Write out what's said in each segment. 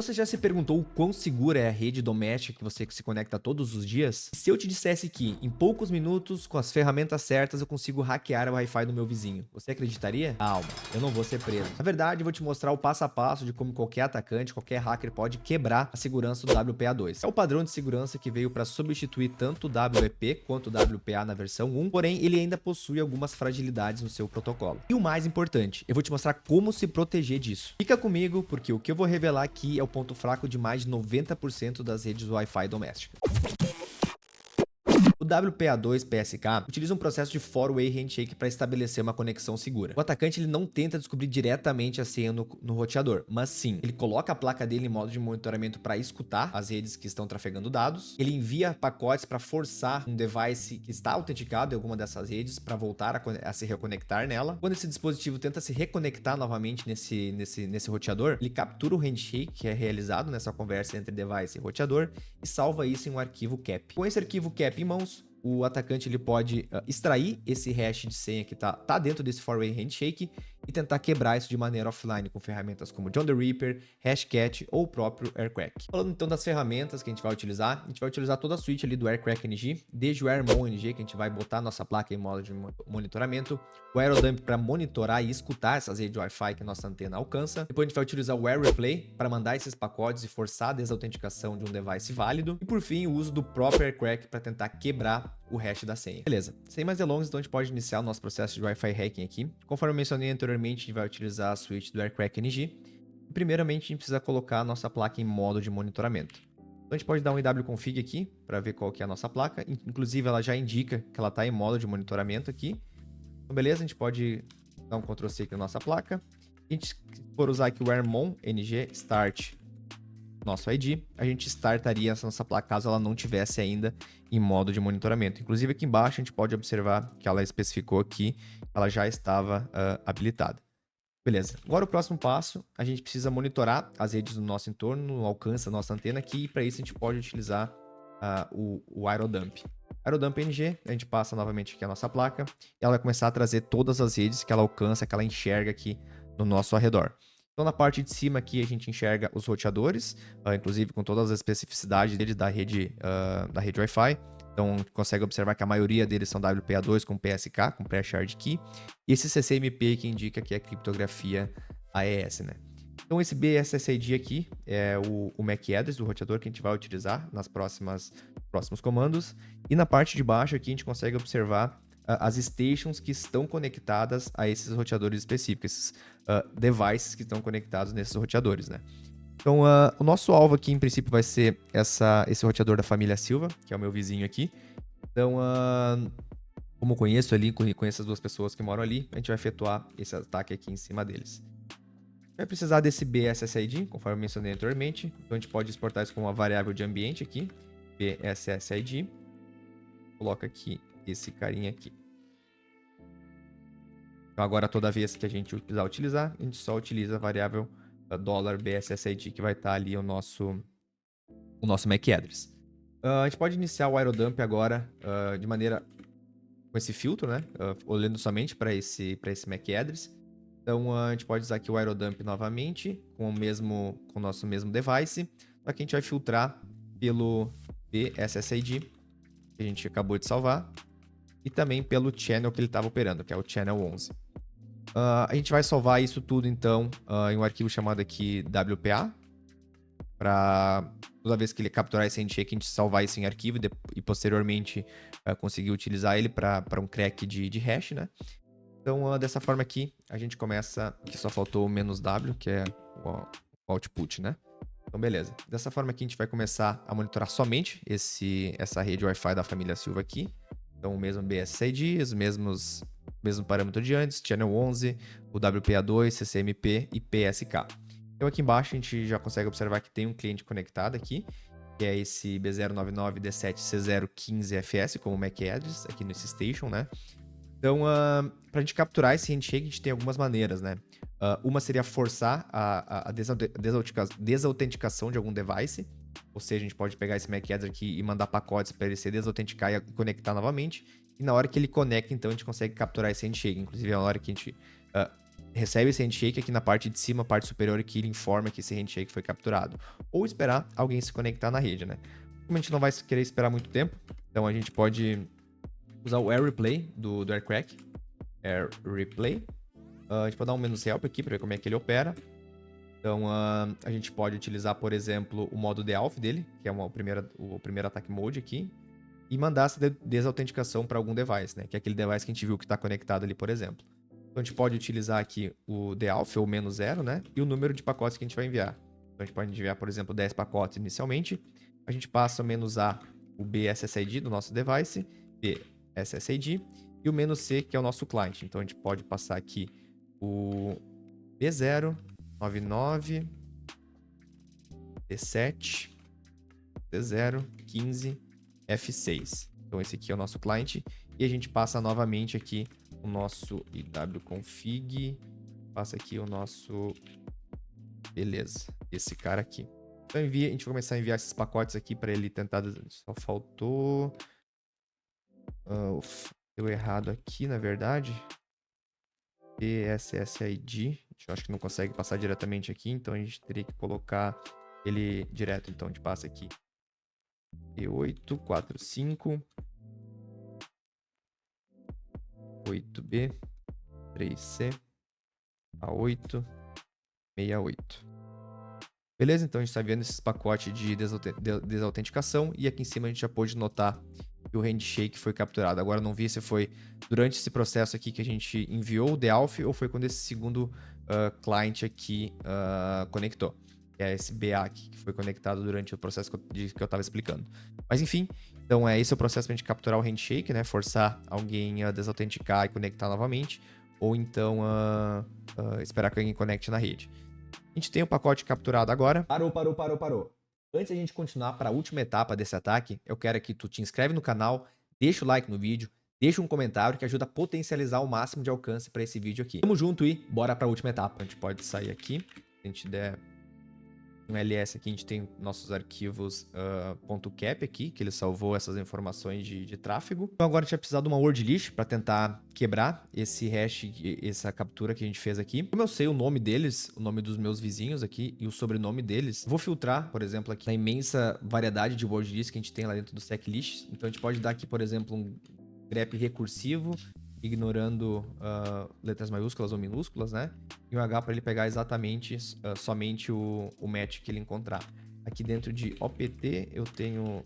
Você já se perguntou o quão segura é a rede doméstica que você se conecta todos os dias? Se eu te dissesse que, em poucos minutos, com as ferramentas certas, eu consigo hackear o Wi-Fi do meu vizinho, você acreditaria? Calma, eu não vou ser preso. Na verdade, eu vou te mostrar o passo a passo de como qualquer atacante, qualquer hacker pode quebrar a segurança do WPA2. É o padrão de segurança que veio para substituir tanto o WEP quanto o WPA na versão 1, porém ele ainda possui algumas fragilidades no seu protocolo. E o mais importante, eu vou te mostrar como se proteger disso. Fica comigo, porque o que eu vou revelar aqui é o ponto fraco de mais de 90% das redes Wi-Fi domésticas. O WPA2 PSK utiliza um processo de four-way handshake para estabelecer uma conexão segura. O atacante ele não tenta descobrir diretamente a senha no roteador, mas sim, ele coloca a placa dele em modo de monitoramento para escutar as redes que estão trafegando dados, ele envia pacotes para forçar um device que está autenticado em alguma dessas redes para voltar a se reconectar nela. Quando esse dispositivo tenta se reconectar novamente nesse roteador, ele captura o handshake que é realizado nessa conversa entre device e roteador e salva isso em um arquivo CAP. Com esse arquivo CAP em mãos, o atacante ele pode extrair esse hash de senha que tá dentro desse four-way handshake e tentar quebrar isso de maneira offline com ferramentas como John the Ripper, Hashcat ou o próprio Aircrack. Falando então das ferramentas que a gente vai utilizar toda a suite ali do Aircrack NG, desde o Airmon NG, que a gente vai botar nossa placa em modo de monitoramento, o Aerodump para monitorar e escutar essas redes Wi-Fi que a nossa antena alcança. Depois a gente vai utilizar o Air Replay para mandar esses pacotes e forçar a desautenticação de um device válido. E por fim, o uso do próprio Aircrack para tentar quebrar o hash da senha. Beleza, sem mais delongas, então a gente pode iniciar o nosso processo de Wi-Fi hacking aqui. Conforme eu mencionei anteriormente, a gente vai utilizar a suite do Aircrack NG. E primeiramente, a gente precisa colocar a nossa placa em modo de monitoramento. Então a gente pode dar um iwconfig aqui para ver qual que é a nossa placa. Inclusive, ela já indica que ela está em modo de monitoramento aqui. Então, beleza, a gente pode dar um Ctrl+C aqui na nossa placa. A gente for usar aqui o airmon ng start nosso ID, a gente startaria essa nossa placa caso ela não tivesse ainda em modo de monitoramento. Inclusive aqui embaixo a gente pode observar que ela especificou aqui, ela já estava habilitada. Beleza, agora o próximo passo, a gente precisa monitorar as redes do nosso entorno, no alcance da nossa antena aqui, e para isso a gente pode utilizar o Aerodump. Aerodump NG, a gente passa novamente aqui a nossa placa, e ela vai começar a trazer todas as redes que ela alcança, que ela enxerga aqui no nosso arredor. Então, na parte de cima aqui, a gente enxerga os roteadores, inclusive com todas as especificidades deles da rede Wi-Fi. Então, consegue observar que a maioria deles são WPA2 com PSK, com Pre-Shared Key. E esse CCMP que indica que é criptografia AES, né? Então, esse BSSID aqui é o MAC address do roteador que a gente vai utilizar nas próximos comandos. E na parte de baixo aqui, a gente consegue observar as stations que estão conectadas a esses roteadores específicos, esses devices que estão conectados nesses roteadores, né? Então, o nosso alvo aqui, em princípio, vai ser esse roteador da família Silva, que é o meu vizinho aqui. Então, como eu conheço as duas pessoas que moram ali, a gente vai efetuar esse ataque aqui em cima deles. Vai precisar desse BSSID, conforme eu mencionei anteriormente. Então, a gente pode exportar isso como uma variável de ambiente aqui, BSSID. Coloca aqui esse carinha aqui. Então, agora, toda vez que a gente precisar utilizar, a gente só utiliza a variável $BSSID, que vai estar ali o nosso MAC address. A gente pode iniciar o Aerodump agora de maneira com esse filtro, né? Olhando somente para esse MAC address. Então, a gente pode usar aqui o Aerodump novamente, com o nosso mesmo device. Só que a gente vai filtrar pelo BSSID, que a gente acabou de salvar. E também pelo channel que ele estava operando, que é o channel 11. A gente vai salvar isso tudo, então, em um arquivo chamado aqui WPA. Para toda vez que ele capturar esse handshake, a gente salvar isso em arquivo e posteriormente conseguir utilizar ele para um crack de hash, né? Então, dessa forma aqui, a gente começa... Aqui só faltou o "-w", que é o output, né? Então, beleza. Dessa forma aqui, a gente vai começar a monitorar somente essa rede Wi-Fi da família Silva aqui. Então, o mesmo BSID, os mesmo parâmetro de antes, Channel 11, o WPA2, CCMP e PSK. Então, aqui embaixo, a gente já consegue observar que tem um cliente conectado aqui, que é esse B099D7C015FS, como MAC address, aqui nesse station, né? Então, para a gente capturar esse handshake, a gente tem algumas maneiras, né? Uma seria forçar a desautenticação de algum device. Ou seja, a gente pode pegar esse MAC address aqui e mandar pacotes para ele se desautenticar e conectar novamente. E na hora que ele conecta, então, a gente consegue capturar esse handshake. Inclusive, na hora que a gente recebe esse handshake aqui na parte de cima, parte superior, que ele informa que esse handshake foi capturado. Ou esperar alguém se conectar na rede, né? Como a gente não vai querer esperar muito tempo, então a gente pode usar o Air Replay do Aircrack. Air Replay. A gente pode dar um "-help aqui para ver como é que ele opera. Então, a gente pode utilizar, por exemplo, o modo DeAuth dele, que é o primeiro ataque mode aqui, e mandar essa desautenticação para algum device, né? Que é aquele device que a gente viu que está conectado ali, por exemplo. Então, a gente pode utilizar aqui o DeAuth, ou "-0, né? E o número de pacotes que a gente vai enviar. Então, a gente pode enviar, por exemplo, 10 pacotes inicialmente. A gente passa o "-a, o BSSID do nosso device, BSSID, e o "-c, que é o nosso client. Então, a gente pode passar aqui o B0, 99, D7, D0, 15, F6. Então esse aqui é o nosso cliente. E a gente passa novamente aqui o nosso iwconfig. Passa aqui o nosso... Beleza, esse cara aqui. Então a gente vai começar a enviar esses pacotes aqui para ele tentar... Só faltou... deu errado aqui, na verdade. BSSID. Eu acho que não consegue passar diretamente aqui, então a gente teria que colocar ele direto. Então a gente passa aqui E8, 45, 8B, 3C, A8, 68. Beleza? Então a gente está vendo esses pacotes de desautenticação e aqui em cima a gente já pôde notar que o handshake foi capturado. Agora não vi se foi durante esse processo aqui que a gente enviou o DeAuth ou foi quando esse segundo client aqui conectou. Que é esse BA aqui, que foi conectado durante o processo que eu estava explicando. Mas enfim, então esse é o processo para a gente capturar o handshake, né? Forçar alguém a desautenticar e conectar novamente. Ou então esperar que alguém conecte na rede. A gente tem o pacote capturado agora. Parou. Antes de a gente continuar para a última etapa desse ataque, eu quero que tu te inscreve no canal, deixa o like no vídeo, deixa um comentário que ajuda a potencializar o máximo de alcance para esse vídeo aqui. Tamo junto e bora para a última etapa. A gente pode sair aqui, se a gente der um ls aqui, a gente tem nossos arquivos .cap aqui, que ele salvou essas informações de tráfego. Então agora a gente vai precisar de uma word list para tentar quebrar esse hash, essa captura que a gente fez aqui. Como eu sei o nome deles, o nome dos meus vizinhos aqui e o sobrenome deles, vou filtrar, por exemplo, aqui na imensa variedade de word lists que a gente tem lá dentro do seclist. Então a gente pode dar aqui, por exemplo, um grep recursivo, ignorando letras maiúsculas ou minúsculas, né? E o H para ele pegar exatamente somente o match que ele encontrar. Aqui dentro de OPT eu tenho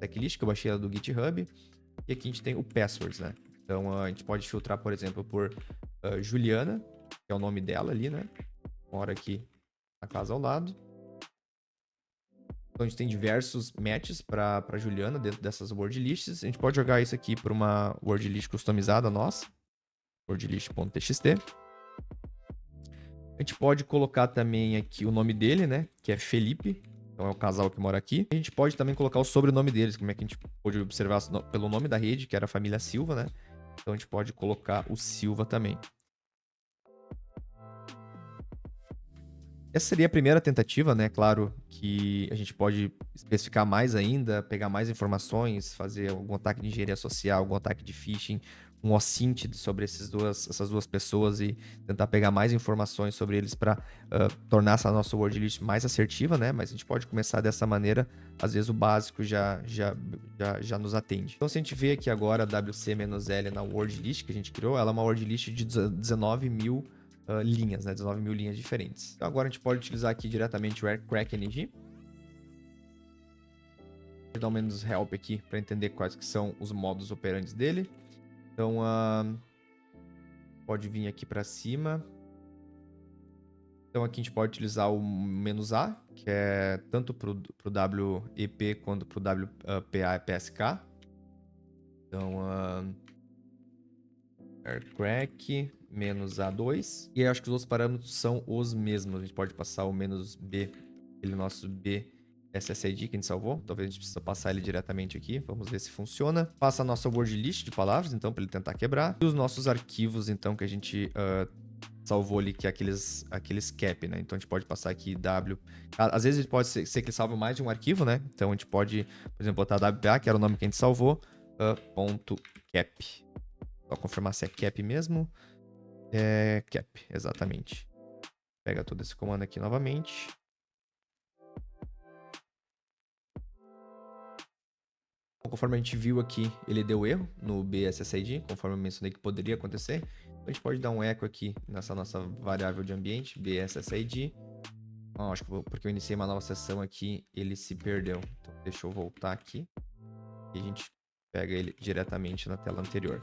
checklist, que eu baixei ela do GitHub. E aqui a gente tem o passwords, né? Então a gente pode filtrar, por exemplo, por Juliana, que é o nome dela ali, né? Mora aqui na casa ao lado. Então a gente tem diversos matches para Juliana dentro dessas word lists. A gente pode jogar isso aqui para uma word list customizada nossa. wordlist.txt. A gente pode colocar também aqui o nome dele, né? Que é Felipe. Então é o casal que mora aqui. A gente pode também colocar o sobrenome deles, como é que a gente pode observar pelo nome da rede, que era a família Silva, né? Então a gente pode colocar o Silva também. Essa seria a primeira tentativa, né? Claro que a gente pode especificar mais ainda, pegar mais informações, fazer algum ataque de engenharia social, algum ataque de phishing, um OSINT sobre essas duas pessoas e tentar pegar mais informações sobre eles para tornar essa nossa word list mais assertiva, né? Mas a gente pode começar dessa maneira, às vezes o básico já nos atende. Então se a gente vê aqui agora a WC-L na word list que a gente criou, ela é uma word list de 19 mil linhas, né? 19 mil linhas diferentes. Então agora a gente pode utilizar aqui diretamente o AirCrackNG. Vou dar um "-help aqui para entender quais que são os modos operantes dele. Então, pode vir aqui para cima. Então aqui a gente pode utilizar o "-a, que é tanto para o WEP quanto para o WPA-PSK. Então, AirCrack -A2. E eu acho que os outros parâmetros são os mesmos. A gente pode passar o "-b, aquele nosso BSSID que a gente salvou. Talvez a gente precisa passar ele diretamente aqui. Vamos ver se funciona. Passa a nossa word list de palavras, então, para ele tentar quebrar. E os nossos arquivos, então, que a gente salvou ali, que é aqueles cap, né? Então a gente pode passar aqui W. Às vezes pode ser que ele salve mais de um arquivo, né? Então a gente pode, por exemplo, botar WPA, que era o nome que a gente salvou, ponto .cap. Só confirmar se é cap mesmo. Cap, exatamente. Pega todo esse comando aqui novamente. Conforme a gente viu aqui, ele deu erro no BSSID, conforme eu mencionei que poderia acontecer. Então, a gente pode dar um eco aqui nessa nossa variável de ambiente, BSSID. Acho que porque eu iniciei uma nova sessão aqui, ele se perdeu. Então, deixa eu voltar aqui. E a gente pega ele diretamente na tela anterior.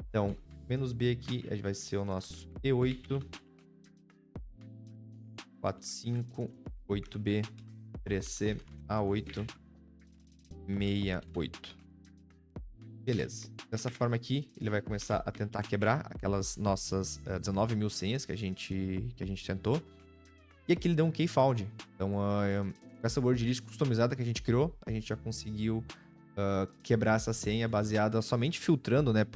Então, "-b aqui vai ser o nosso E8, 45, 8B, 3C, A8, 68. Beleza. Dessa forma aqui, ele vai começar a tentar quebrar aquelas nossas 19 mil senhas que a gente tentou. E aqui ele deu um key found. Então, com essa word list customizada que a gente criou, a gente já conseguiu quebrar essa senha baseada somente filtrando, né,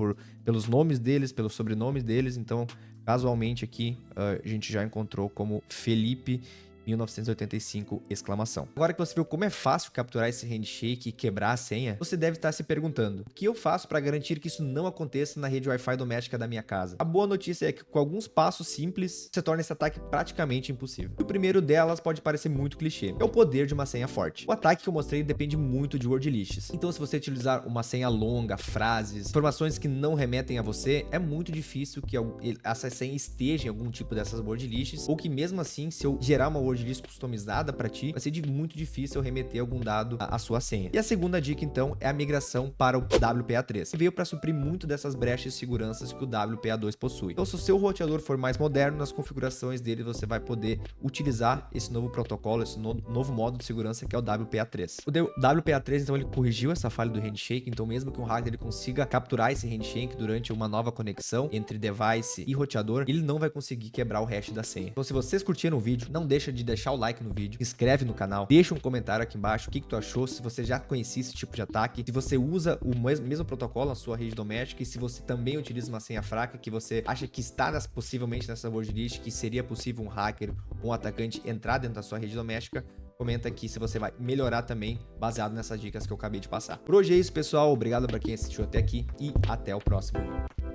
pelos nomes deles, pelos sobrenomes deles. Então, casualmente aqui, a gente já encontrou como Felipe 1985, exclamação. Agora que você viu como é fácil capturar esse handshake e quebrar a senha, você deve estar se perguntando: o que eu faço para garantir que isso não aconteça na rede Wi-Fi doméstica da minha casa? A boa notícia é que com alguns passos simples, você torna esse ataque praticamente impossível. O primeiro delas pode parecer muito clichê, é o poder de uma senha forte. O ataque que eu mostrei depende muito de word lists. Então, se você utilizar uma senha longa, frases, informações que não remetem a você, é muito difícil que essa senha esteja em algum tipo dessas word lists, ou que mesmo assim, se eu gerar uma word list customizada para ti, vai ser muito difícil eu remeter algum dado à sua senha. E a segunda dica, então, é a migração para o WPA3, que veio para suprir muito dessas brechas de segurança que o WPA2 possui. Então, se o seu roteador for mais moderno, nas configurações dele você vai poder utilizar esse novo protocolo, esse novo modo de segurança que é o WPA3. O WPA3, então, ele corrigiu essa falha do handshake, então mesmo que um hacker ele consiga capturar esse handshake durante uma nova conexão entre device e roteador, ele não vai conseguir quebrar o hash da senha. Então, se vocês curtiram o vídeo, não deixa de deixar o like no vídeo, se inscreve no canal, deixa um comentário aqui embaixo o que tu achou, se você já conhecia esse tipo de ataque, se você usa o mesmo protocolo na sua rede doméstica e se você também utiliza uma senha fraca que você acha que está possivelmente nessa word list, que seria possível um hacker ou um atacante entrar dentro da sua rede doméstica. Comenta aqui se você vai melhorar também baseado nessas dicas que eu acabei de passar. Por hoje é isso, pessoal. Obrigado para quem assistiu até aqui e até o próximo vídeo.